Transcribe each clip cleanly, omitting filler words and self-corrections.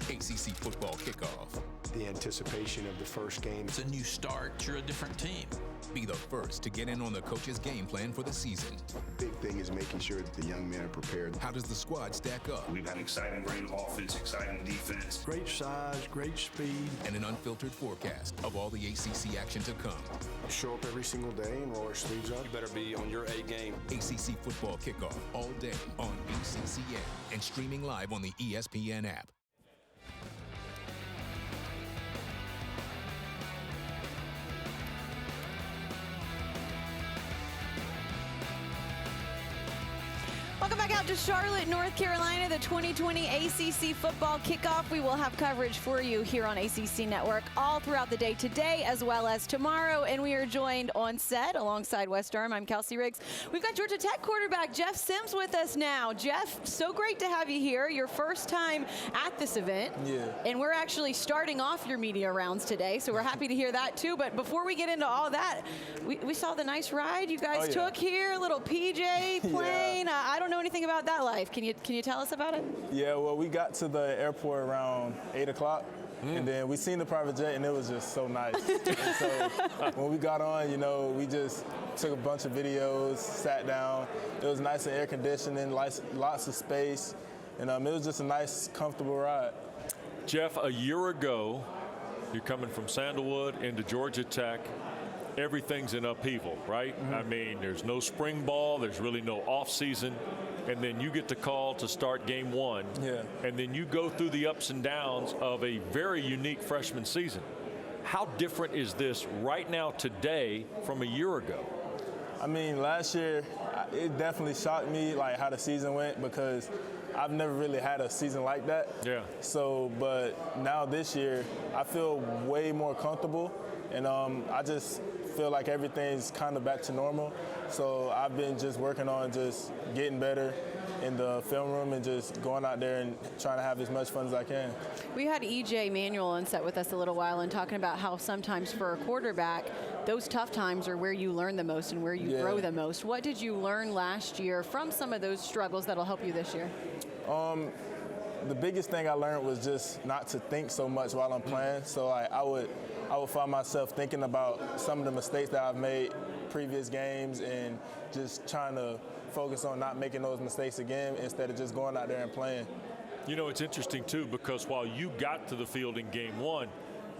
ACC Football Kickoff. The anticipation of the first game. It's a new start. You're a different team. Be the first to get in on the coach's game plan for the season. Big thing is making sure that the young men are prepared. How does the squad stack up? We've got exciting, great offense, exciting defense. Great size, great speed. And an unfiltered forecast of all the ACC action to come. Show up every single day and roll our sleeves up. You better be on your A game. ACC Football Kickoff all day on ACCN and streaming live on the ESPN app. Welcome back out to Charlotte, North Carolina, the 2020 ACC Football Kickoff. We will have coverage for you here on ACC Network all throughout the day today as well as tomorrow. And we are joined on set alongside Wes Durham. I'm Kelsey Riggs. We've got Georgia Tech quarterback Jeff Sims with us now. Jeff, so great to have you here. Your first time at this event. Yeah. And we're actually starting off your media rounds today, so we're happy to hear that too. But before we get into all that, we saw the nice ride you guys took here, a little PJ plane. I don't know anything about that life. Can you tell us about it? Yeah, well, we got to the airport around 8 o'clock, and then we seen the private jet, and it was just so nice. And so when we got on, we just took a bunch of videos, sat down. It was nice and air conditioning, lots of space, and it was just a nice, comfortable ride. Jeff, a year ago, you're coming from Sandalwood into Georgia Tech. Everything's in upheaval, right? I mean, there's no spring ball, there's really no off season, and then you get the call to start game one, and then you go through the ups and downs of a very unique freshman season. How different is this right now today from a year ago? I mean, last year, it definitely shocked me, like, how the season went, because I've never really had a season like that. Yeah. So, but now this year, I feel way more comfortable, and I just feel like everything's kind of back to normal. So I've been just working on just getting better in the film room and just going out there and trying to have as much fun as I can. We had EJ Manuel on set with us a little while and talking about how sometimes for a quarterback, those tough times are where you learn the most and where you grow the most. What did you learn last year from some of those struggles that'll help you this year? The biggest thing I learned was just not to think so much while I'm playing. So I would find myself thinking about some of the mistakes that I've made previous games and just trying to focus on not making those mistakes again instead of just going out there and playing. It's interesting too, because while you got to the field in game one,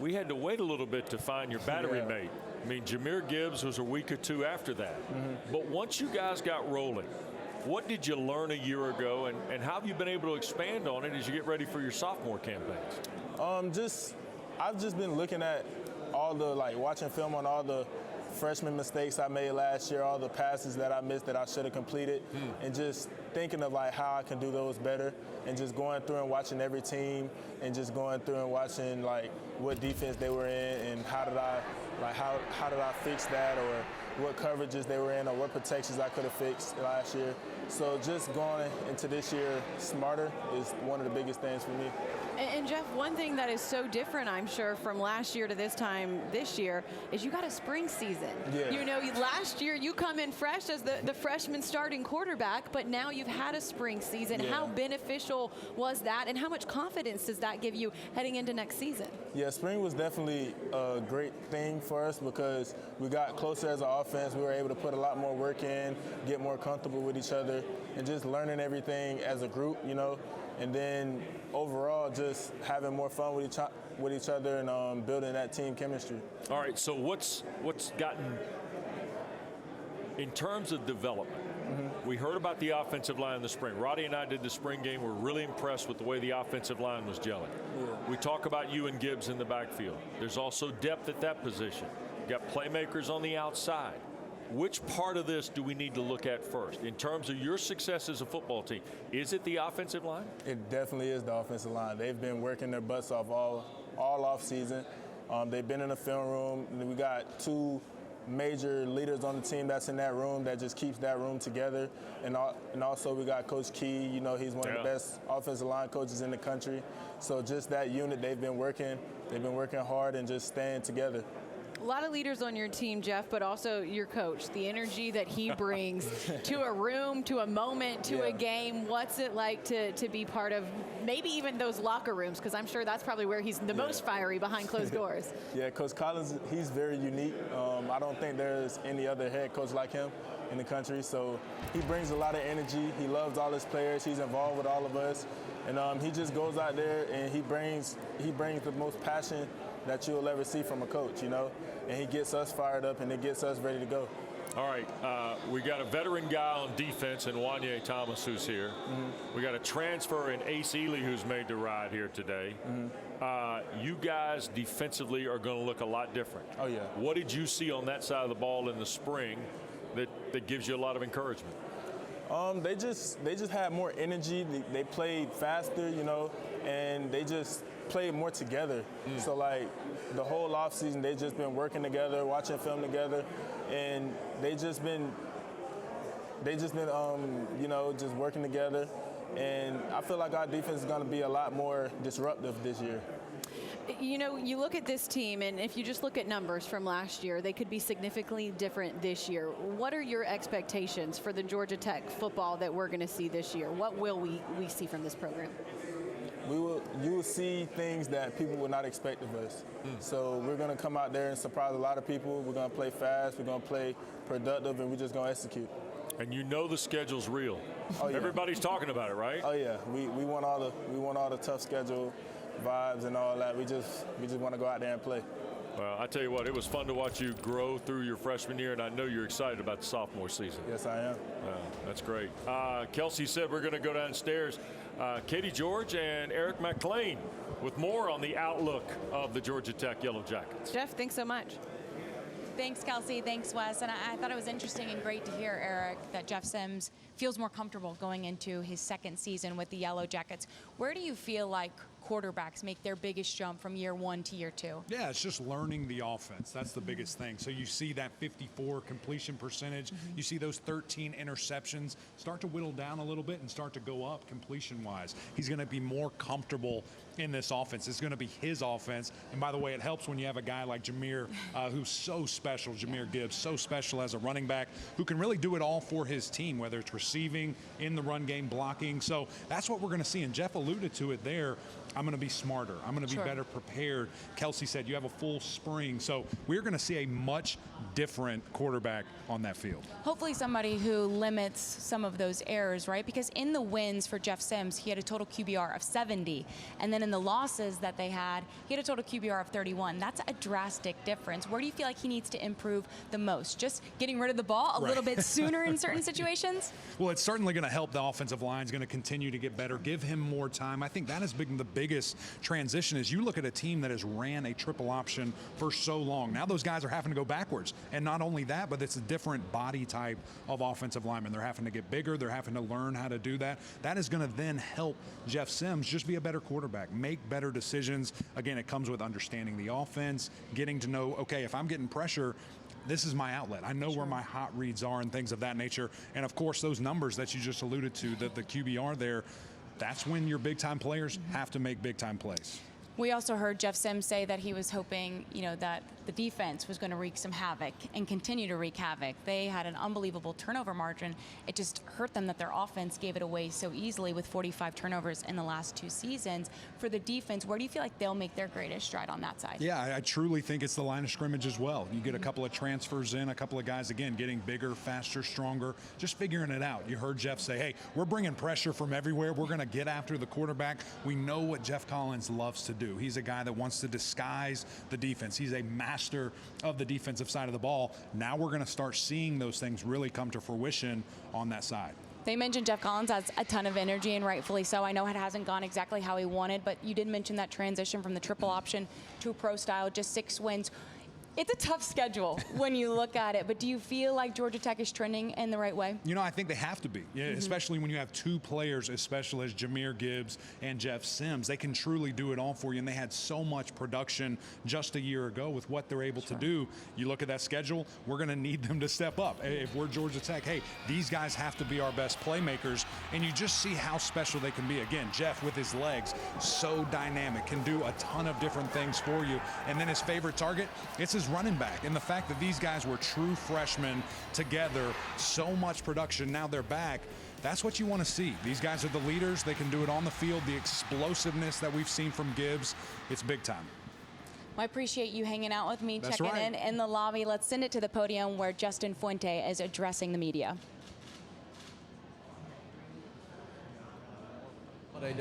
we had to wait a little bit to find your battery mate. I mean, Jahmyr Gibbs was a week or two after that. But once you guys got rolling, what did you learn a year ago, and how have you been able to expand on it as you get ready for your sophomore campaigns? I've just been looking at watching film on all the freshman mistakes I made last year, all the passes that I missed that I should have completed, and just thinking of how I can do those better, and just going through and watching every team, and just going through and watching what defense they were in, and how did I fix that, or what coverages they were in, or what protections I could have fixed last year. So just going into this year smarter is one of the biggest things for me. And Jeff, one thing that is so different, I'm sure, from last year to this time this year is you got a spring season. Yeah. Last year you come in fresh as the freshman starting quarterback, but now you've had a spring season. Yeah. How beneficial was that, and how much confidence does that give you heading into next season? Yeah, spring was definitely a great thing for us because we got closer as an offense. We were able to put a lot more work in, get more comfortable with each other, and just learning everything as a group, and then overall just having more fun with each other and building that team chemistry. All right, so what's gotten, in terms of development, we heard about the offensive line in the spring. Roddy and I did the spring game. We're really impressed with the way the offensive line was gelling. Yeah. We talk about you and Gibbs in the backfield. There's also depth at that position. You got playmakers on the outside. Which part of this do we need to look at first in terms of your success as a football team? Is it the offensive line? It definitely is the offensive line. They've been working their butts off all off season. They've been in the film room. We got two major leaders on the team that's in that room that just keeps that room together. And also we got Coach Key. He's one of the best offensive line coaches in the country. So just that unit, they've been working hard and just staying together. A lot of leaders on your team, Jeff, but also your coach, the energy that he brings to a room, to a moment, to a game. What's it like to be part of maybe even those locker rooms? Because I'm sure that's probably where he's the most fiery behind closed doors. Yeah, Coach Collins, he's very unique. I don't think there's any other head coach like him in the country. So he brings a lot of energy. He loves all his players. He's involved with all of us. And he just goes out there and he brings the most passion that you'll ever see from a coach, you know? And he gets us fired up and it gets us ready to go. All right, we got a veteran guy on defense in Wanye Thomas who's here. We got a transfer in Ace Ely who's made the ride here today. You guys defensively are going to look a lot different. Oh, yeah. What did you see on that side of the ball in the spring that gives you a lot of encouragement? They just had more energy. They played faster, you know, and they just played more together. So like the whole offseason, they just been working together, watching film together, and they just been you know, just working together. And I feel like our defense is going to be a lot more disruptive this year. You know, you look at this team, and if you just look at numbers from last year, they could be significantly different this year. What are your expectations for the Georgia Tech football that we're going to see this year? What will we see from this program? You will see things that people would not expect of us. So we're going to come out there and surprise a lot of people. We're going to play fast. We're going to play productive, and we're just going to execute. And you know the schedule's real. Oh, yeah. Everybody's talking about it, right? Oh yeah, we want all the tough schedule vibes and all that. We just want to go out there and play. Well, I tell you what, it was fun to watch you grow through your freshman year, and I know you're excited about the sophomore season. Yes, I am. That's great. Kelsey said we're going to go downstairs. Katie George and Eric McLean with more on the outlook of the Georgia Tech Yellow Jackets. Jeff, thanks so much. Thanks, Kelsey. Thanks, Wes. And I thought it was interesting and great to hear, Eric, that Jeff Sims feels more comfortable going into his second season with the Yellow Jackets. Where do you feel like quarterbacks make their biggest jump from year one to year two? Yeah, it's just learning the offense. That's the biggest thing. So you see that 54 completion percentage. You see those 13 interceptions start to whittle down a little bit and start to go up completion-wise. He's going to be more comfortable in this offense. It's going to be his offense. And by the way, it helps when you have a guy like Jameer who's so special, Jameer Gibbs, so special as a running back who can really do it all for his team, whether it's receiving, in the run game, blocking. So that's what we're going to see. And Jeff alluded to it there. I'm going to be smarter. I'm going to be better prepared. Kelsey said you have a full spring. So we're going to see a much different quarterback on that field. Hopefully somebody who limits some of those errors, right? Because in the wins for Jeff Sims, he had a total QBR of 70. And then in the losses that they had, he had a total QBR of 31. That's a drastic difference. Where do you feel like he needs to improve the most? Just getting rid of the ball a little bit sooner in certain situations? Well, it's certainly going to help. The offensive line is going to continue to get better. Give him more time. I think that has been the biggest transition. Is you look at a team that has ran a triple option for so long. Now those guys are having to go backwards. And not only that, but it's a different body type of offensive lineman. They're having to get bigger. They're having to learn how to do that. That is going to then help Jeff Sims just be a better quarterback, make better decisions. Again, it comes with understanding the offense, getting to know, okay, if I'm getting pressure, this is my outlet. I know where my hot reads are and things of that nature. And of course, those numbers that you just alluded to, the QBR there, that's when your big-time players have to make big-time plays. We also heard Jeff Sims say that he was hoping, that the defense was going to wreak some havoc and continue to wreak havoc. They had an unbelievable turnover margin. It just hurt them that their offense gave it away so easily with 45 turnovers in the last 2 seasons. For the defense, where do you feel like they'll make their greatest stride on that side? Yeah, I truly think it's the line of scrimmage as well. You get a couple of transfers in, a couple of guys, again, getting bigger, faster, stronger, just figuring it out. You heard Jeff say, hey, we're bringing pressure from everywhere. We're going to get after the quarterback. We know what Jeff Collins loves to do. He's a guy that wants to disguise the defense. He's a master of the defensive side of the ball. Now we're going to start seeing those things really come to fruition on that side. They mentioned Jeff Collins has a ton of energy, and rightfully so. I know it hasn't gone exactly how he wanted, but you did mention that transition from the triple option to a pro style, just 6 wins. It's a tough schedule when you look at it, but do you feel like Georgia Tech is trending in the right way? I think they have to be, especially when you have 2 players as special as Jameer Gibbs and Jeff Sims. They can truly do it all for you, and they had so much production just a year ago with what they're able to do. You look at that schedule, we're going to need them to step up. If we're Georgia Tech, hey, these guys have to be our best playmakers, and you just see how special they can be. Again, Jeff with his legs, so dynamic, can do a ton of different things for you. And then his favorite target, it's his his running back. And the fact that these guys were true freshmen together, so much production, now they're back. That's what you want to see. These guys are the leaders. They can do it on the field. The explosiveness that we've seen from Gibbs, it's big time. Well, I appreciate you hanging out with me, That's checking right. in the lobby. Let's send it to the podium where Justin Fuente is addressing the media.